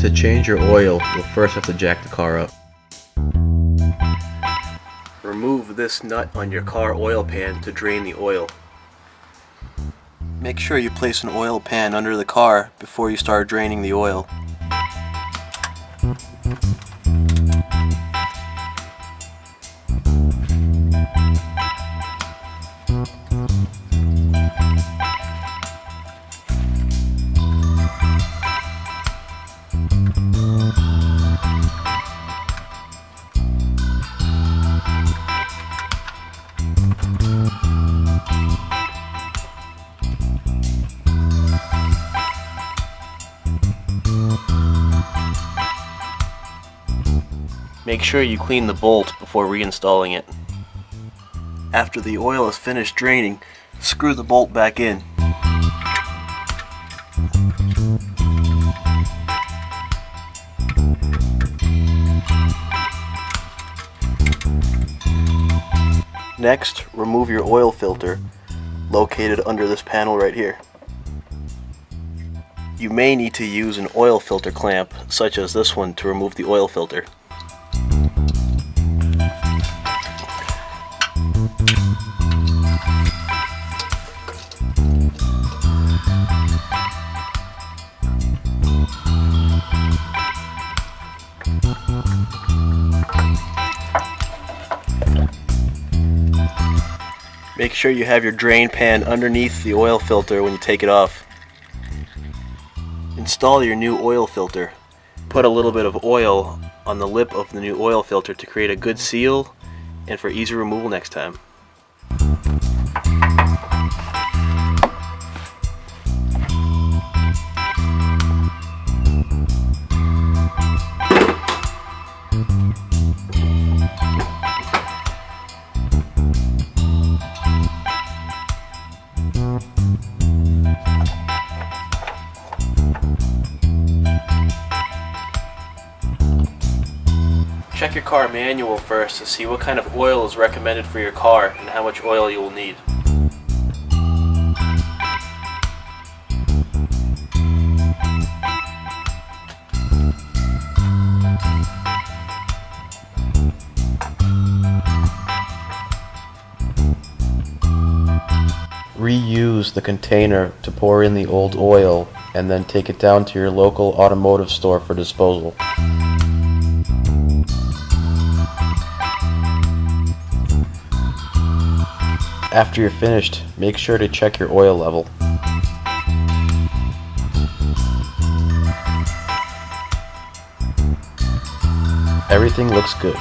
To change your oil, you'll first have to jack the car up. Remove this nut on your car oil pan to drain the oil. Make sure you place an oil pan under the car before you start draining the oil. Make sure you clean the bolt before reinstalling it. After the oil is finished draining, screw the bolt back in. Next, remove your oil filter, located under this panel right here. You may need to use an oil filter clamp, such as this one, to remove the oil filter. Make sure you have your drain pan underneath the oil filter when you take it off. Install your new oil filter. Put a little bit of oil on the lip of the new oil filter to create a good seal and for easy removal next time. Check your car manual first to see what kind of oil is recommended for your car and how much oil you will need. Reuse the container to pour in the old oil and then take it down to your local automotive store for disposal. After you're finished, make sure to check your oil level. Everything looks good.